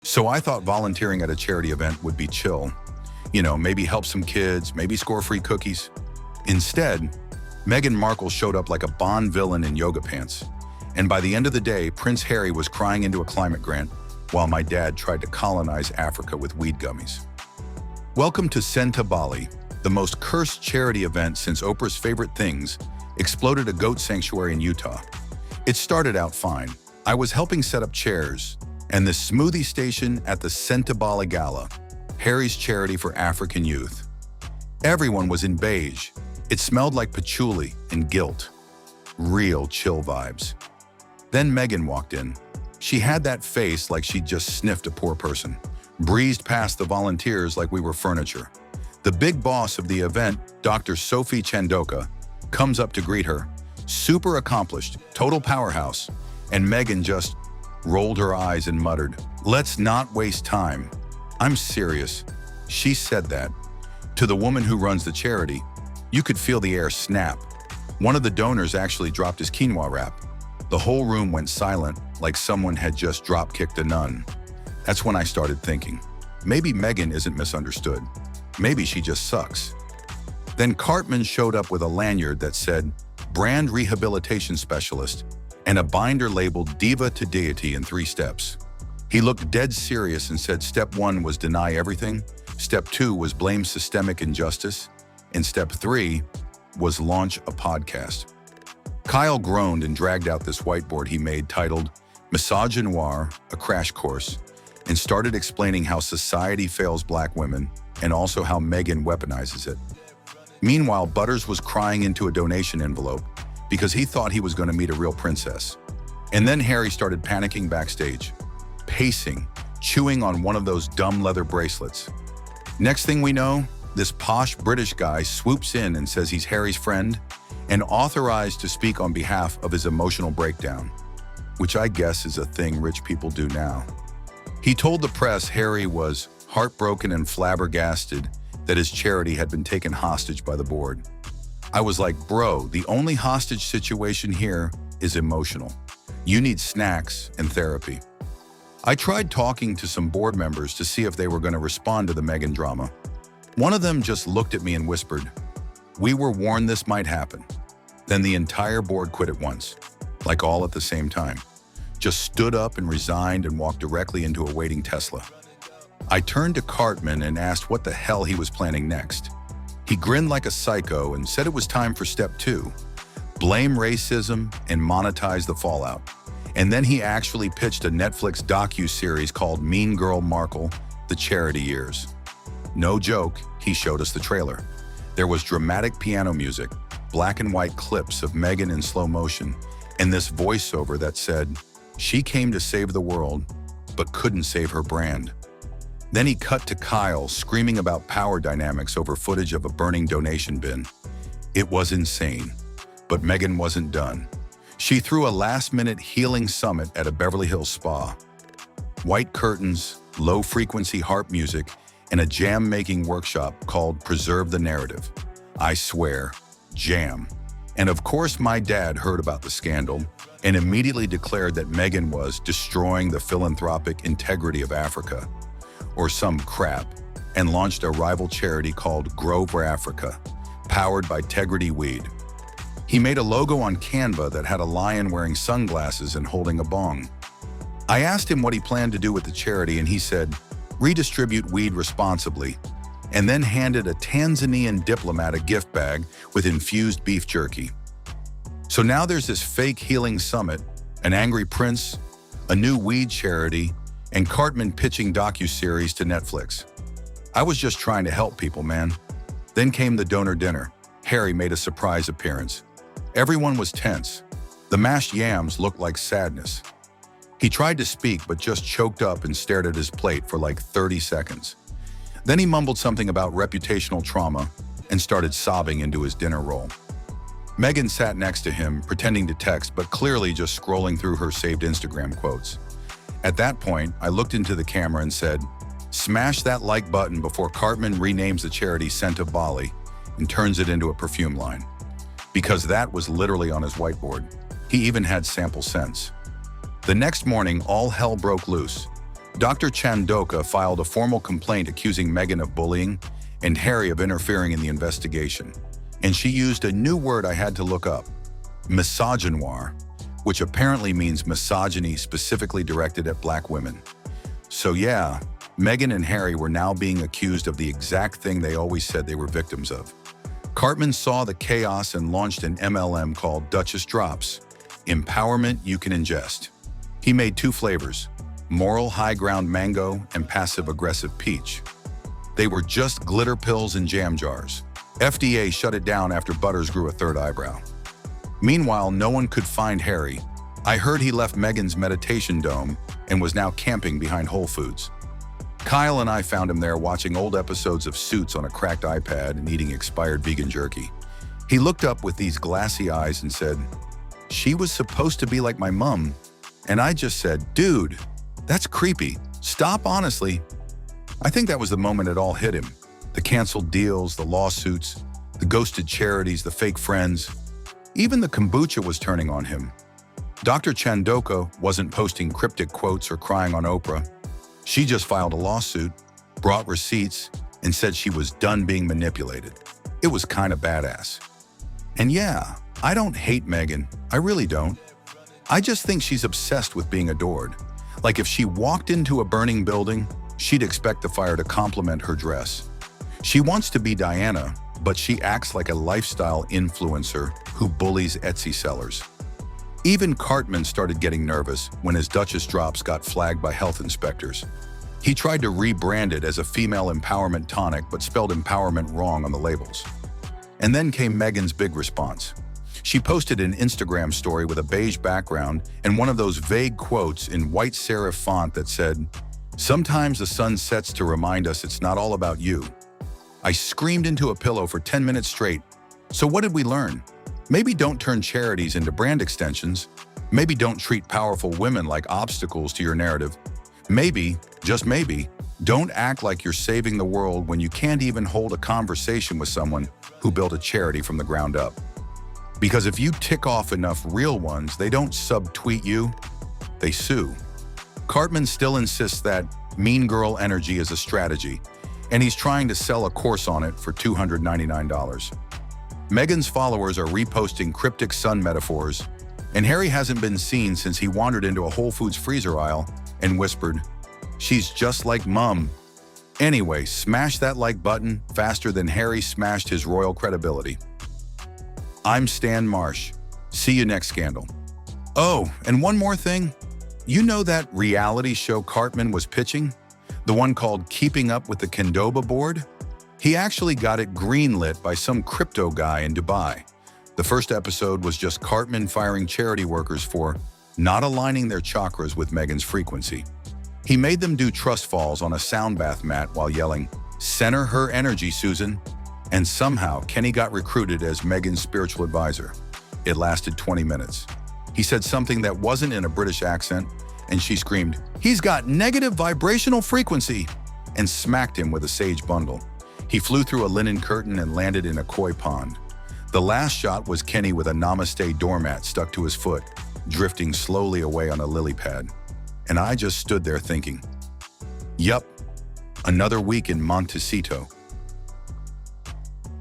So I thought volunteering at a charity event would be chill. Maybe help some kids, maybe score free cookies. Instead, Meghan Markle showed up like a Bond villain in yoga pants. And by the end of the day, Prince Harry was crying into a climate grant while my dad tried to colonize Africa with weed gummies. Welcome to Sentebale, the most cursed charity event since Oprah's Favorite Things exploded a goat sanctuary in Utah. It started out fine. I was helping set up chairs and the smoothie station at the Sentebale Gala, Harry's charity for African youth. Everyone was in beige. It smelled like patchouli and guilt. Real chill vibes. Then Meghan walked in. She had that face like she'd just sniffed a poor person, breezed past the volunteers like we were furniture. The big boss of the event, Dr. Sophie Chandoka, comes up to greet her. Super accomplished, total powerhouse. And Meghan just rolled her eyes and muttered, "Let's not waste time." I'm serious. She said that. To the woman who runs the charity, you could feel the air snap. One of the donors actually dropped his quinoa wrap. The whole room went silent, like someone had just drop-kicked a nun. That's when I started thinking, maybe Meghan isn't misunderstood. Maybe she just sucks. Then Cartman showed up with a lanyard that said, Brand Rehabilitation Specialist, and a binder labeled Diva to Deity in 3 steps. He looked dead serious and said step 1 was deny everything, step 2 was blame systemic injustice, and step 3 was launch a podcast. Kyle groaned and dragged out this whiteboard he made titled Misogynoir, a Crash Course, and started explaining how society fails Black women and also how Meghan weaponizes it. Meanwhile, Butters was crying into a donation envelope because he thought he was going to meet a real princess. And then Harry started panicking backstage, pacing, chewing on one of those dumb leather bracelets. Next thing we know, this posh British guy swoops in and says he's Harry's friend and authorized to speak on behalf of his emotional breakdown, which I guess is a thing rich people do now. He told the press Harry was heartbroken and flabbergasted that his charity had been taken hostage by the board. I was like, bro, the only hostage situation here is emotional. You need snacks and therapy. I tried talking to some board members to see if they were going to respond to the Meghan drama. One of them just looked at me and whispered, "We were warned this might happen." Then the entire board quit at once, like all at the same time. Just stood up and resigned and walked directly into a waiting Tesla. I turned to Cartman and asked what the hell he was planning next. He grinned like a psycho and said it was time for step 2, blame racism and monetize the fallout. And then he actually pitched a Netflix docu-series called Mean Girl Markle, The Charity Years. No joke, he showed us the trailer. There was dramatic piano music, black and white clips of Meghan in slow motion, and this voiceover that said, she came to save the world, but couldn't save her brand. Then he cut to Kyle screaming about power dynamics over footage of a burning donation bin. It was insane, but Meghan wasn't done. She threw a last-minute healing summit at a Beverly Hills spa. White curtains, low-frequency harp music, and a jam-making workshop called Preserve the Narrative. I swear, jam. And of course my dad heard about the scandal and immediately declared that Meghan was destroying the philanthropic integrity of Africa, or some crap, and launched a rival charity called Grow for Africa, powered by Tegrity Weed. He made a logo on Canva that had a lion wearing sunglasses and holding a bong. I asked him what he planned to do with the charity, and he said, redistribute weed responsibly, and then handed a Tanzanian diplomat a gift bag with infused beef jerky. So now there's this fake healing summit, an angry prince, a new weed charity, and Cartman pitching docu-series to Netflix. I was just trying to help people, man. Then came the donor dinner. Harry made a surprise appearance. Everyone was tense. The mashed yams looked like sadness. He tried to speak, but just choked up and stared at his plate for like 30 seconds. Then he mumbled something about reputational trauma and started sobbing into his dinner roll. Meghan sat next to him, pretending to text, but clearly just scrolling through her saved Instagram quotes. At that point, I looked into the camera and said, smash that like button before Cartman renames the charity Sentebale and turns it into a perfume line. Because that was literally on his whiteboard. He even had sample scents. The next morning, all hell broke loose. Dr. Chandoka filed a formal complaint accusing Meghan of bullying and Harry of interfering in the investigation. And she used a new word I had to look up, misogynoir, which apparently means misogyny specifically directed at black women. So yeah, Meghan and Harry were now being accused of the exact thing they always said they were victims of. Cartman saw the chaos and launched an MLM called Duchess Drops, Empowerment You Can Ingest. He made 2 flavors, moral high ground mango and passive aggressive peach. They were just glitter pills in jam jars. FDA shut it down after Butters grew a 3rd eyebrow. Meanwhile, no one could find Harry. I heard he left Meghan's meditation dome and was now camping behind Whole Foods. Kyle and I found him there watching old episodes of Suits on a cracked iPad and eating expired vegan jerky. He looked up with these glassy eyes and said, "She was supposed to be like my mom." And I just said, "Dude, that's creepy. Stop, honestly." I think that was the moment it all hit him. The canceled deals, the lawsuits, the ghosted charities, the fake friends. Even the kombucha was turning on him. Dr. Chandoka wasn't posting cryptic quotes or crying on Oprah. She just filed a lawsuit, brought receipts, and said she was done being manipulated. It was kind of badass. And yeah, I don't hate Meghan. I really don't. I just think she's obsessed with being adored. Like if she walked into a burning building, she'd expect the fire to compliment her dress. She wants to be Diana, but she acts like a lifestyle influencer who bullies Etsy sellers. Even Cartman started getting nervous when his Duchess Drops got flagged by health inspectors. He tried to rebrand it as a female empowerment tonic but spelled empowerment wrong on the labels. And then came Meghan's big response. She posted an Instagram story with a beige background and one of those vague quotes in white serif font that said, "Sometimes the sun sets to remind us it's not all about you." I screamed into a pillow for 10 minutes straight. So what did we learn? Maybe don't turn charities into brand extensions. Maybe don't treat powerful women like obstacles to your narrative. Maybe, just maybe, don't act like you're saving the world when you can't even hold a conversation with someone who built a charity from the ground up. Because if you tick off enough real ones, they don't subtweet you, they sue. Cartman still insists that mean girl energy is a strategy, and he's trying to sell a course on it for $299. Meghan's followers are reposting cryptic sun metaphors, and Harry hasn't been seen since he wandered into a Whole Foods freezer aisle and whispered, "She's just like Mum." Anyway, smash that like button faster than Harry smashed his royal credibility. I'm Stan Marsh. See you next scandal. Oh, and one more thing. You know that reality show Cartman was pitching? The one called Keeping Up with the Kendoba Board? He actually got it greenlit by some crypto guy in Dubai. The first episode was just Cartman firing charity workers for not aligning their chakras with Meghan's frequency. He made them do trust falls on a sound bath mat while yelling, "Center her energy, Susan." And somehow, Kenny got recruited as Meghan's spiritual advisor. It lasted 20 minutes. He said something that wasn't in a British accent, and she screamed, "He's got negative vibrational frequency," and smacked him with a sage bundle. He flew through a linen curtain and landed in a koi pond. The last shot was Kenny with a namaste doormat stuck to his foot, drifting slowly away on a lily pad. And I just stood there thinking, yup, another week in Montecito.